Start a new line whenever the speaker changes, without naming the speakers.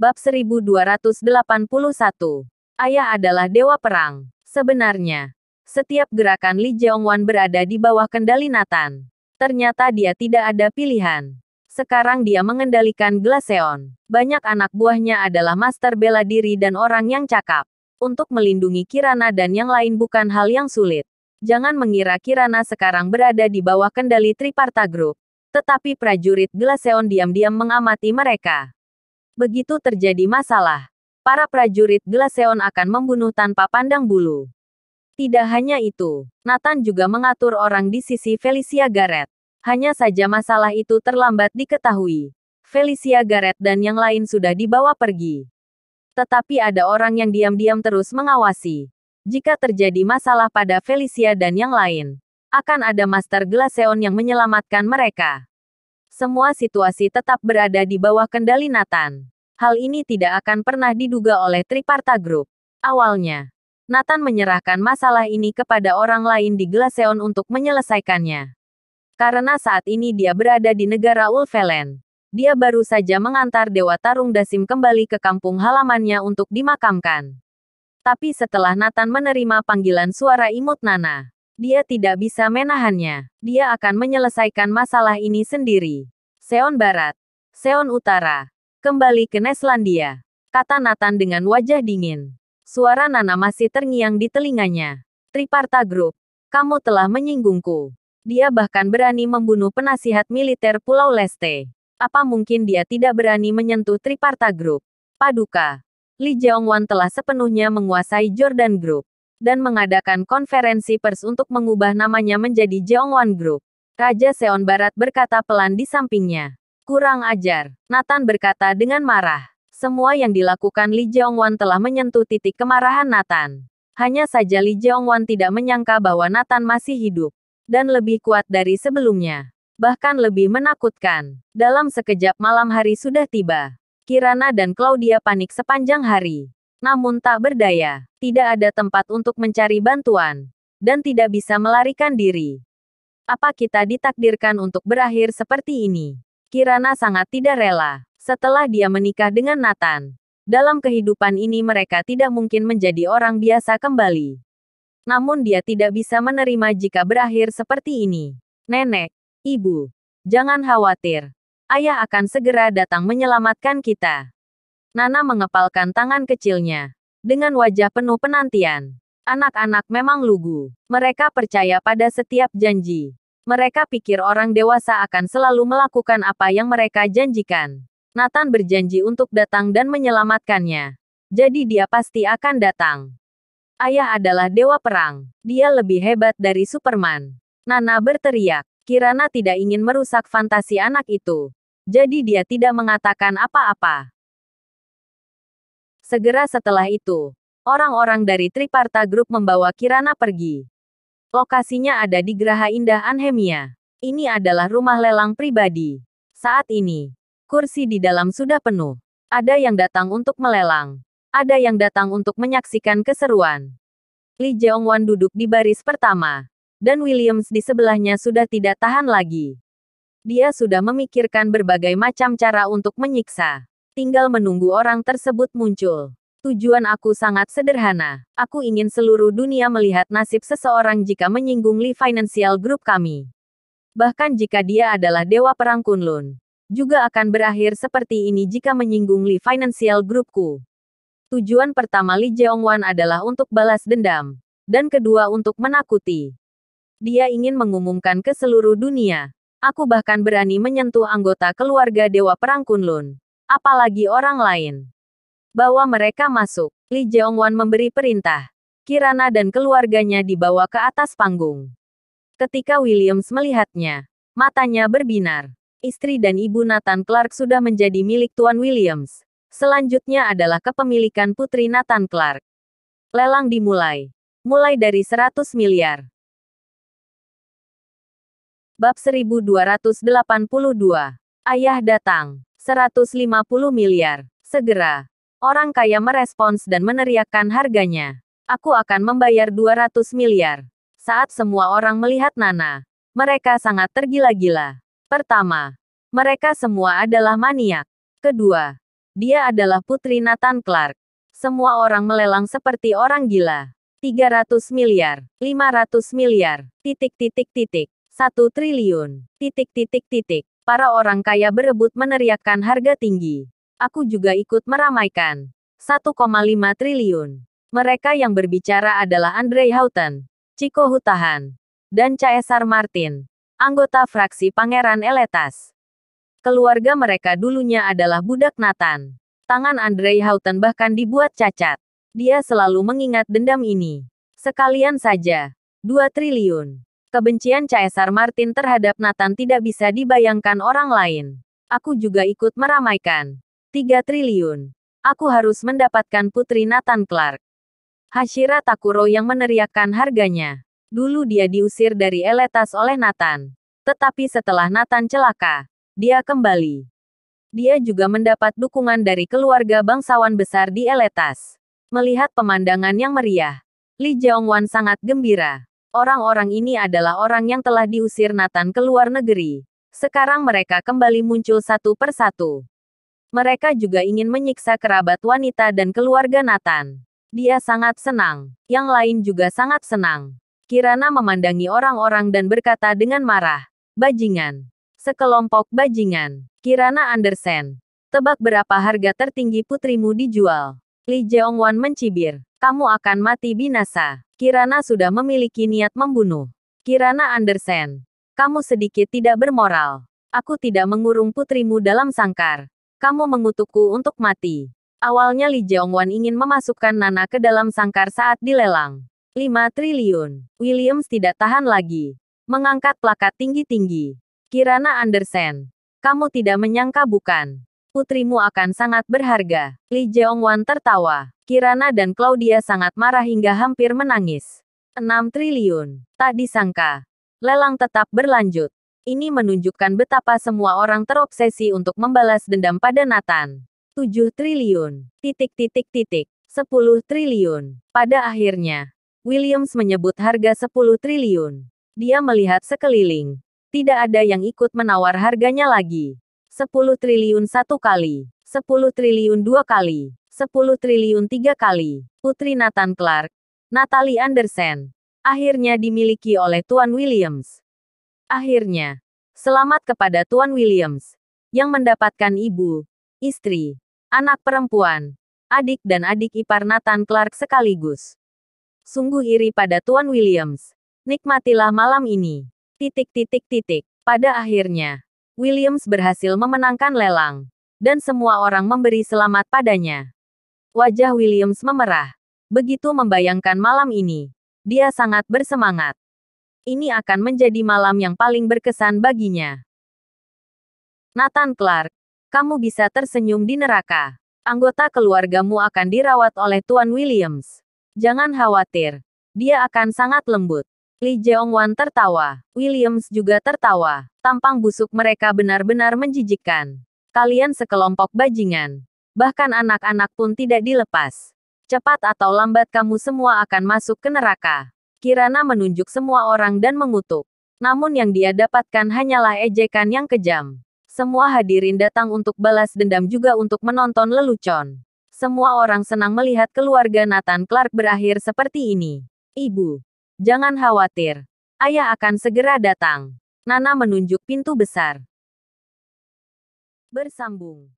Bab 1281. Ayah adalah dewa perang. Sebenarnya, setiap gerakan Li Jeongwan berada di bawah kendali Nathan. Ternyata dia tidak ada pilihan. Sekarang dia mengendalikan Glaceon. Banyak anak buahnya adalah master bela diri dan orang yang cakap. Untuk melindungi Kirana dan yang lain bukan hal yang sulit. Jangan mengira Kirana sekarang berada di bawah kendali Triparta Group. Tetapi prajurit Glaceon diam-diam mengamati mereka. Begitu terjadi masalah, para prajurit Glaceon akan membunuh tanpa pandang bulu. Tidak hanya itu, Nathan juga mengatur orang di sisi Felicia Garrett. Hanya saja masalah itu terlambat diketahui. Felicia Garrett dan yang lain sudah dibawa pergi. Tetapi ada orang yang diam-diam terus mengawasi. Jika terjadi masalah pada Felicia dan yang lain, akan ada Master Glaceon yang menyelamatkan mereka. Semua situasi tetap berada di bawah kendali Nathan. Hal ini tidak akan pernah diduga oleh Triparta Group. Awalnya, Nathan menyerahkan masalah ini kepada orang lain di Glaceon untuk menyelesaikannya. Karena saat ini dia berada di negara Ulfelen. Dia baru saja mengantar Dewa Tarung Dasim kembali ke kampung halamannya untuk dimakamkan. Tapi setelah Nathan menerima panggilan suara imut Nana, dia tidak bisa menahannya. Dia akan menyelesaikan masalah ini sendiri. Seon Barat, Seon Utara, kembali ke Neslandia, kata Nathan dengan wajah dingin. Suara Nana masih terngiang di telinganya. Triparta Group, kamu telah menyinggungku. Dia bahkan berani membunuh penasihat militer Pulau Leste. Apa mungkin dia tidak berani menyentuh Triparta Group? Paduka, Li Jeongwan telah sepenuhnya menguasai Jordan Group dan mengadakan konferensi pers untuk mengubah namanya menjadi Jeongwan Group. Raja Seon Barat berkata pelan di sampingnya. Kurang ajar, Nathan berkata dengan marah. Semua yang dilakukan Li Jeongwan telah menyentuh titik kemarahan Nathan. Hanya saja Li Jeongwan tidak menyangka bahwa Nathan masih hidup. Dan lebih kuat dari sebelumnya. Bahkan lebih menakutkan. Dalam sekejap malam hari sudah tiba. Kirana dan Claudia panik sepanjang hari. Namun tak berdaya. Tidak ada tempat untuk mencari bantuan. Dan tidak bisa melarikan diri. Apa kita ditakdirkan untuk berakhir seperti ini? Kirana sangat tidak rela. Setelah dia menikah dengan Nathan. Dalam kehidupan ini mereka tidak mungkin menjadi orang biasa kembali. Namun dia tidak bisa menerima jika berakhir seperti ini. Nenek, ibu, jangan khawatir. Ayah akan segera datang menyelamatkan kita. Nana mengepalkan tangan kecilnya. Dengan wajah penuh penantian. Anak-anak memang lugu. Mereka percaya pada setiap janji. Mereka pikir orang dewasa akan selalu melakukan apa yang mereka janjikan. Nathan berjanji untuk datang dan menyelamatkannya. Jadi dia pasti akan datang. Ayah adalah dewa perang. Dia lebih hebat dari Superman. Nana berteriak. Kirana tidak ingin merusak fantasi anak itu. Jadi dia tidak mengatakan apa-apa. Segera setelah itu, orang-orang dari Triparta Group membawa Kirana pergi. Lokasinya ada di Geraha Indah Anhemia. Ini adalah rumah lelang pribadi. Saat ini, kursi di dalam sudah penuh. Ada yang datang untuk melelang. Ada yang datang untuk menyaksikan keseruan. Li Jeongwan duduk di baris pertama. Dan Williams di sebelahnya sudah tidak tahan lagi. Dia sudah memikirkan berbagai macam cara untuk menyiksa. Tinggal menunggu orang tersebut muncul. Tujuan aku sangat sederhana. Aku ingin seluruh dunia melihat nasib seseorang jika menyinggung Li Financial Group kami. Bahkan jika dia adalah dewa perang Kunlun. Juga akan berakhir seperti ini jika menyinggung Li Financial Groupku. Tujuan pertama Li Jeongwan adalah untuk balas dendam. Dan kedua untuk menakuti. Dia ingin mengumumkan ke seluruh dunia. Aku bahkan berani menyentuh anggota keluarga dewa perang Kunlun. Apalagi orang lain. Bawa mereka masuk. Li Jeongwan memberi perintah. Kirana dan keluarganya dibawa ke atas panggung. Ketika Williams melihatnya, matanya berbinar. Istri dan ibu Nathan Clark sudah menjadi milik Tuan Williams. Selanjutnya adalah kepemilikan putri Nathan Clark. Lelang dimulai. Mulai dari 100 miliar. Bab 1282. Ayah datang. 150 miliar. Segera. Orang kaya merespons dan meneriakkan harganya. Aku akan membayar 200 miliar. Saat semua orang melihat Nana, mereka sangat tergila-gila. Pertama, mereka semua adalah maniak. Kedua, Dia adalah putri Nathan Clark. Semua orang melelang seperti orang gila. 300 miliar, 500 miliar, titik titik titik, 1 triliun, titik titik titik. Para orang kaya berebut meneriakkan harga tinggi. Aku juga ikut meramaikan. 1,5 triliun. Mereka yang berbicara adalah Andre Houghton, Chico Hutahan, dan Caesar Martin, anggota fraksi Pangeran Eletas. Keluarga mereka dulunya adalah budak Nathan. Tangan Andre Houghton bahkan dibuat cacat. Dia selalu mengingat dendam ini. Sekalian saja. 2 triliun. Kebencian Caesar Martin terhadap Nathan tidak bisa dibayangkan orang lain. Aku juga ikut meramaikan. 3 triliun. Aku harus mendapatkan putri Nathan Clark. Hashira Takuro yang meneriakkan harganya. Dulu dia diusir dari Eletas oleh Nathan. Tetapi setelah Nathan celaka, dia kembali. Dia juga mendapat dukungan dari keluarga bangsawan besar di Eletas. Melihat pemandangan yang meriah, Lee Jeongwon sangat gembira. Orang-orang ini adalah orang yang telah diusir Nathan ke luar negeri. Sekarang mereka kembali muncul satu persatu. Mereka juga ingin menyiksa kerabat wanita dan keluarga Nathan. Dia sangat senang. Yang lain juga sangat senang. Kirana memandangi orang-orang dan berkata dengan marah, "Bajingan. Sekelompok bajingan. Kirana Andersen. Tebak berapa harga tertinggi putrimu dijual?" Lee Jeongwon mencibir. "Kamu akan mati binasa." Kirana sudah memiliki niat membunuh. Kirana Andersen. Kamu sedikit tidak bermoral. Aku tidak mengurung putrimu dalam sangkar. Kamu mengutukku untuk mati. Awalnya Lee Jeongwon ingin memasukkan Nana ke dalam sangkar saat dilelang. 5 triliun. Williams tidak tahan lagi. Mengangkat plakat tinggi-tinggi. Kirana Andersen. Kamu tidak menyangka bukan? Putrimu akan sangat berharga. Lee Jeongwon tertawa. Kirana dan Claudia sangat marah hingga hampir menangis. 6 triliun. Tak disangka. Lelang tetap berlanjut. Ini menunjukkan betapa semua orang terobsesi untuk membalas dendam pada Nathan. 7 triliun. Titik titik titik. 10 triliun. Pada akhirnya, Williams menyebut harga 10 triliun. Dia melihat sekeliling. Tidak ada yang ikut menawar harganya lagi. 10 triliun 1 kali. 10 triliun 2 kali. 10 triliun 3 kali. Putri Nathan Clark, Natalie Andersen, akhirnya dimiliki oleh Tuan Williams. Akhirnya, selamat kepada Tuan Williams, yang mendapatkan ibu, istri, anak perempuan, adik dan adik ipar Nathan Clark sekaligus. Sungguh iri pada Tuan Williams. Nikmatilah malam ini. Titik titik titik. Pada akhirnya, Williams berhasil memenangkan lelang. Dan semua orang memberi selamat padanya. Wajah Williams memerah. Begitu membayangkan malam ini. Dia sangat bersemangat. Ini akan menjadi malam yang paling berkesan baginya. Nathan Clark, kamu bisa tersenyum di neraka. Anggota keluargamu akan dirawat oleh Tuan Williams. Jangan khawatir. Dia akan sangat lembut. Lee Jeongwon tertawa. Williams juga tertawa. Tampang busuk mereka benar-benar menjijikkan. Kalian sekelompok bajingan. Bahkan anak-anak pun tidak dilepas. Cepat atau lambat kamu semua akan masuk ke neraka. Kirana menunjuk semua orang dan mengutuk. Namun yang dia dapatkan hanyalah ejekan yang kejam. Semua hadirin datang untuk balas dendam juga untuk menonton lelucon. Semua orang senang melihat keluarga Nathan Clark berakhir seperti ini. Ibu, jangan khawatir. Ayah akan segera datang. Nana menunjuk pintu besar. Bersambung.